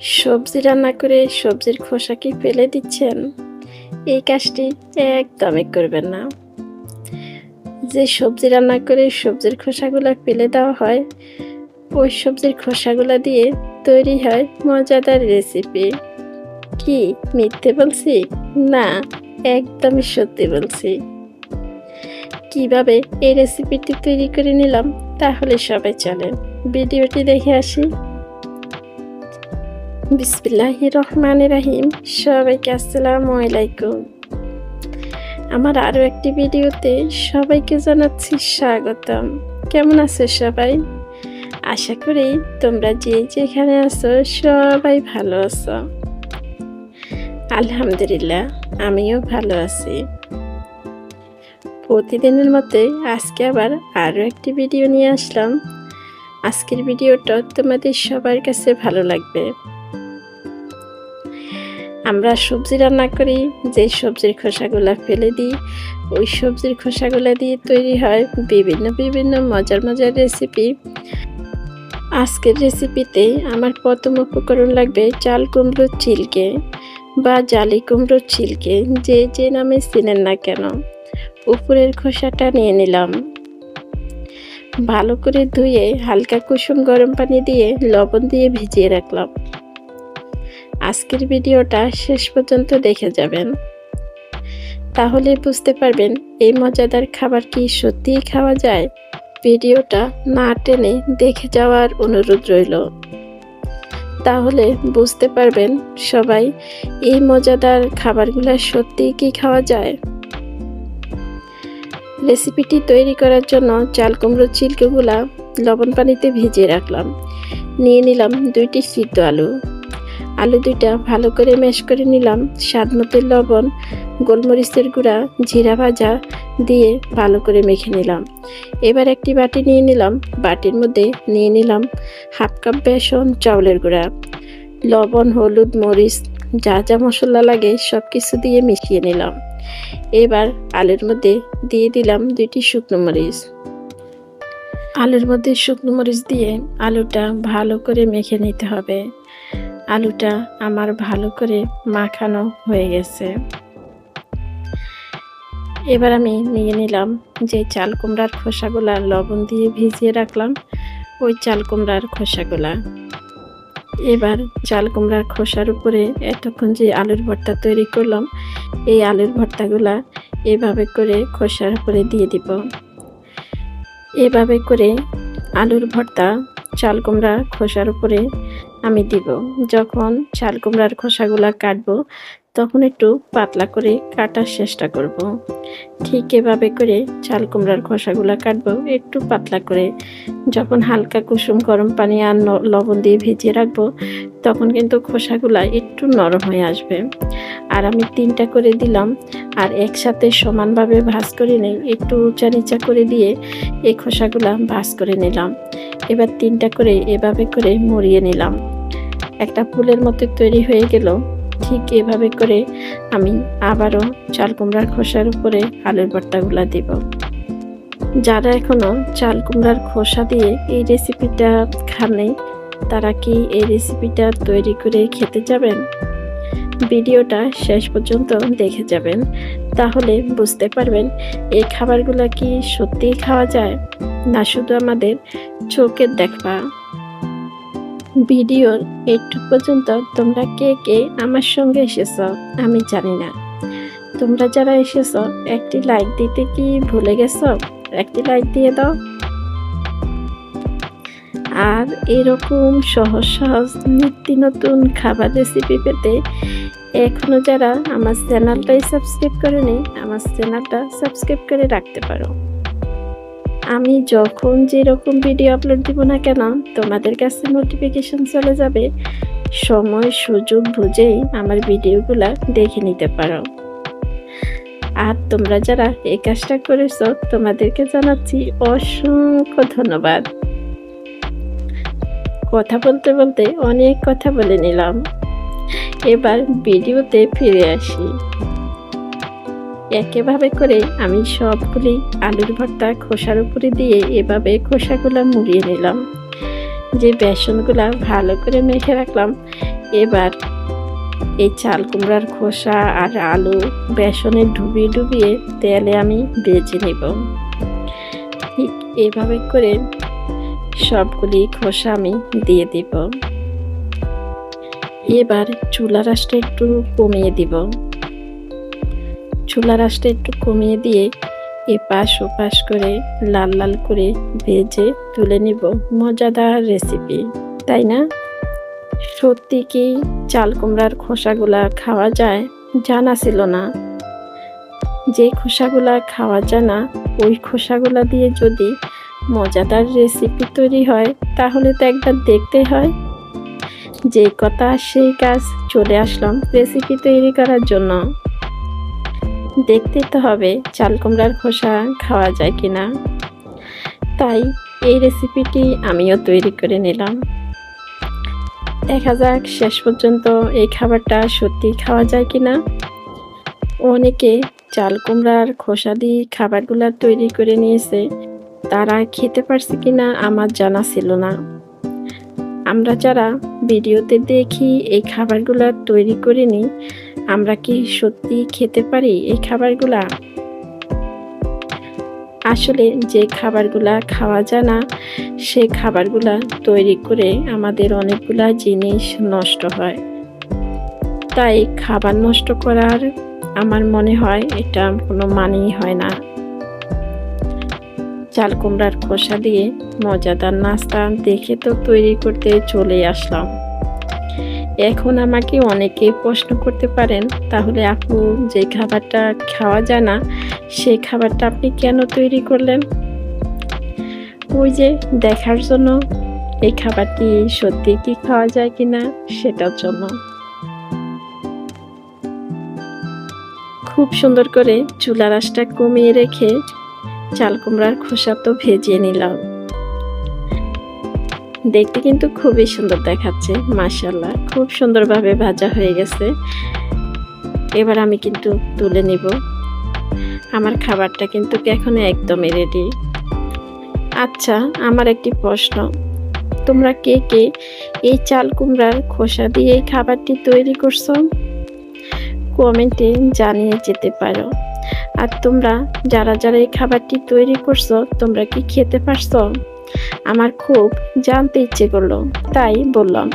সবজি রান্না করে সবজির খোসা কি ফেলে দিচ্ছেন? এই কাজটি একদমই করবেন না। যে সবজি রান্না করে সবজির খোসাগুলো ফেলে দেওয়া হয়, ওই সবজির খোসাগুলো দিয়ে তৈরি হয় মজাদার রেসিপি। কি মিথ্যে বলছি? না, একদমই সত্যি বলছি। কিভাবে এই রেসিপিটি তৈরি করে নিলাম, তাহলে সবাই চলেন ভিডিওটি দেখে আসি। বিসমিল্লাহির রহমানির রহিম। সবাইকে আসসালামু আলাইকুম। আমার আরও একটি ভিডিওতে সবাইকে জানাচ্ছি স্বাগতম। কেমন আছো সবাই? আশা করি তোমরা যে যেখানে আছো সবাই ভালো আছো। আলহামদুলিল্লাহ, আমিও ভালো আছি। প্রতিদিনের মতোই আজকে আবার আরও একটি ভিডিও নিয়ে আসলাম। আজকের ভিডিওটা তোমাদের সবার কাছে ভালো লাগবে। আমরা সবজি রান্না করি, যে সবজির খোসাগুলো ফেলে দিই, ওই সবজির খোসাগুলো দিয়ে তৈরি হয় বিভিন্ন মজার রেসিপি। আজকের রেসিপিতে আমার প্রথম উপকরণ লাগবে চাল কুমড়োর ছিলকে বা জালি কুমড়োর ছিলকে, যে নামে চেনেন না কেন। উপরের খোসাটা নিয়ে নিলাম। ভালো করে ধুয়ে হালকা কুসুম গরম পানি দিয়ে লবণ দিয়ে ভিজিয়ে রাখলাম। আজকের ভিডিওটা শেষ পর্যন্ত দেখে যাবেন, তাহলে বুঝতে পারবেন এই মজাদার খাবার কি সত্যিই খাওয়া যায়। ভিডিওটা না টেনে দেখে যাওয়ার অনুরোধ রইল, তাহলে বুঝতে পারবেন সবাই এই মজাদার খাবারগুলো সত্যিই কি খাওয়া যায়। রেসিপিটি তৈরি করার জন্য চাল কুমড়োর ছিলকেগুলা লবণ পানিতে ভিজিয়ে রাখলাম। নিয়ে নিলাম 2টি সিদ্ধ আলু 2টা ভালো করে ম্যাশ করে নিলাম। স্বাদ মতো লবণ, গোলমরিচের গুঁড়া, জিরা ভাজা দিয়ে ভালো করে মেখে নিলাম। এবার একটি বাটি নিয়ে নিলাম। বাটির মধ্যে নিয়ে নিলাম 1/2 কাপ বেসন, চাউলের গুঁড়া, লবণ, হলুদ, মরিচ, যা যা মশলা লাগে সব কিছু দিয়ে মিশিয়ে নিলাম। এবার আলুর মধ্যে দিয়ে দিলাম 2টি শুকনো মরিচ। আলুর মধ্যে শুকনো মরিচ দিয়ে আলুটা ভালো করে মেখে নিতে হবে। আলুটা আমার ভালো করে মাখানো হয়ে গেছে। এবার আমি নিয়ে নিলাম যে চাল কুমড়ার খোসাগুলা লবণ দিয়ে ভিজিয়ে রাখলাম, ওই চাল কুমড়ার খোসাগুলা। এবার চাল কুমড়ার খোসার উপরে এতক্ষণ যে আলুর ভর্তা তৈরি করলাম, এই আলুর ভর্তাগুলা এভাবে করে খোসার উপরে দিয়ে দিব। এভাবে করে আলুর ভর্তা চাল কুমড়া খোসার উপরে আমি দিব। যখন চাল কুমড়ার খোসাগুলা কাটবো, তখন একটু পাতলা করে কাটার চেষ্টা করব। ঠিক এভাবে করে চাল কুমড়ার খোসাগুলা কাটবো একটু পাতলা করে। যখন হালকা কুসুম গরম পানি আর লবণ দিয়ে ভিজিয়ে রাখবো, তখন কিন্তু খোসাগুলা একটু নরম হয়ে আসবে। আর আমি 3টা করে দিলাম, আর একসাথে সমানভাবে ভাঁজ করে নেই, একটু উঁচা নিচা করে দিয়ে এই খোসাগুলা ভাঁজ করে নিলাম। এবার 3টা করে এভাবে করে মুড়িয়ে নিলাম। একটা ফুলের মতো তৈরি হয়ে গেল। ঠিক এভাবে করে আমি আবারও চাল কুমড়ার খোসার উপরে আলুর ভর্তাগুলা দিব। যারা এখনো চাল কুমড়ার খোসা দিয়ে এই রেসিপিটা খাননি, তারা কি এই রেসিপিটা তৈরি করে খেতে যাবেন? ভিডিওটা শেষ পর্যন্ত দেখে যাবেন, তাহলে বুঝতে পারবেন এই খাবারগুলো কি সত্যিই খাওয়া যায়, না শুধু আমাদের চোখের দেখা। ভিডিওর একটু পর্যন্ত তোমরা কে কে আমার সঙ্গে এসেছ আমি জানি না। তোমরা যারা এসেছ একটি লাইক দিতে কি ভুলে গেছো? একটি লাইক দিয়ে দাও। আর এরকম সহজ নিত্য নতুন খাবার রেসিপি পেতে এখনো যারা আমার চ্যানেলটাই সাবস্ক্রাইব করেনি, আমার চ্যানেলটা সাবস্ক্রাইব করে রাখতে পারো। আমি যখন যেরকম ভিডিও আপলোড দিব না কেন, তোমাদের কাছে নোটিফিকেশন চলে যাবে। সময় সুযোগ বুঝেই আমার ভিডিওগুলা দেখে নিতে পারো। আর তোমরা যারা এই কাজটা করেছো, তোমাদেরকে জানাচ্ছি অসংখ্য ধন্যবাদ। কথা বলতে বলতে অনেক কথা বলে নিলাম। এবার ভিডিওতে ফিরে আসি। একইভাবে করে আমি সবগুলি আলুর ভর্তা খোসার উপরে দিয়ে এভাবে খোসাগুলা মুড়িয়ে নিলাম। যে বেসনগুলা ভালো করে মেখে রাখলাম, এবার এই চাল কুমড়ার খোসা আর আলু বেসনে ডুবিয়ে ডুবিয়ে তেলে আমি ভেজে নেব। ঠিক এভাবে করে সবগুলি খোসা আমি দিয়ে দিব। এবার চুলার আঁচটা একটু কমিয়ে দিব। চুলার আঁচটা একটু কমিয়ে দিয়ে এপাশ ওপাশ করে লাল লাল করে ভেজে তুলে নিব। মজাদার রেসিপি, তাই না? সত্যি কি চাল কুমড়ার খোসাগুলা খাওয়া যায়? জানা ছিল না। যে খোসাগুলা খাওয়া যায় না, ওই খোসাগুলা দিয়ে যদি মজাদার রেসিপি তৈরি হয় তাহলে তো একবার দেখতে হয়। যে কথা সেই কাজ, চলে আসলাম রেসিপি তৈরি করার জন্য। দেখতে তো হবে চাল কুমড়ার খোসা খাওয়া যায় কিনা। তাই এই রেসিপিটি আমিও তৈরি করে নিলাম। দেখা যাক শেষ পর্যন্ত এই খাবারটা সত্যি খাওয়া যায় কিনা। অনেকে চাল কুমড়ার খোসা দিয়ে খাবারগুলা তৈরি করে নিয়েছে, তারা খেতে পারছে কিনা আমার জানা ছিল না। আমরা যারা ভিডিওতে দেখি এই খাবারগুলা তৈরি করে নিই, আমরা কি সত্যি খেতে পারি এই খাবারগুলা? আসলে যে খাবারগুলা খাওয়া যায় না, সে খাবারগুলা তৈরি করে আমাদের অনেকগুলা জিনিস নষ্ট হয়। তাই খাবার নষ্ট করার আমার মনে হয় এটা কোনো মানেই হয় না। চাল কুমড়ার খোসা দিয়ে মজাদার নাস্তা দেখে তো তৈরি করতে চলে আসলাম। এখন আমাকে অনেকেই প্রশ্ন করতে পারেন, তাহলে আপু যে খাবারটা খাওয়া যায় না সেই খাবারটা আপনি কেন তৈরি করলেন? ওই যে দেখার জন্য এই খাবারটি সত্যি কি খাওয়া যায় কিনা সেটার জন্য। খুব সুন্দর করে চুলার আঁচটা কমিয়ে রেখে চাল কুমড়ার খোসা তো ভেজে নিলাম। দেখতে কিন্তু খুবই সুন্দর দেখাচ্ছে, মাশাআল্লাহ খুব সুন্দরভাবে ভাজা হয়ে গেছে। এবার আমি কিন্তু তুলে নিব। আমার খাবারটা কিন্তু এখন একদমই রেডি। আচ্ছা, আমার একটি প্রশ্ন, তোমরা কে কে এই চাল কুমড়ার খোসা দিয়ে এই খাবারটি তৈরি করছো? কমেন্টে জানিয়ে যেতে পারো। আর তোমরা যারা যারা এই খাবারটি তৈরি করছো, তোমরা কি খেতে পারছো? আমার খুব জানতে ইচ্ছে করলো, তাই বললাম।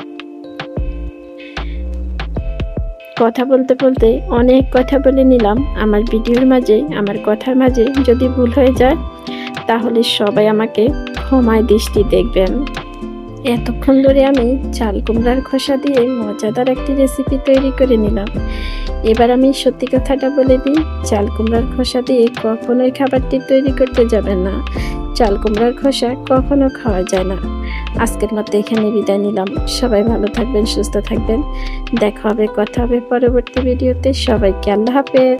কথা বলতে বলতে অনেক কথা বলে নিলাম আমার ভিডিওর মাঝে। আমার কথার মাঝে যদি ভুল হয়ে যায় তাহলে সবাই আমাকে ক্ষমায় দৃষ্টি দেখবেন। এতক্ষণ ধরে আমি চাল কুমড়ার খোসা দিয়ে মজাদার একটি রেসিপি তৈরি করে নিলাম। এবার আমি সত্যি কথাটা বলে দিই, চাল কুমড়ার খোসা দিয়ে কখনোই খাবারটি তৈরি করতে যাবেন না। চাল কুমড়ার খোসা কখনো খাওয়া যায় না। আজকের মতো এখানে বিদায় নিলাম। সবাই ভালো থাকবেন, সুস্থ থাকবেন। দেখা হবে, কথা হবে পরবর্তী ভিডিওতে। সবাইকে আল্লাহ হাফেজ।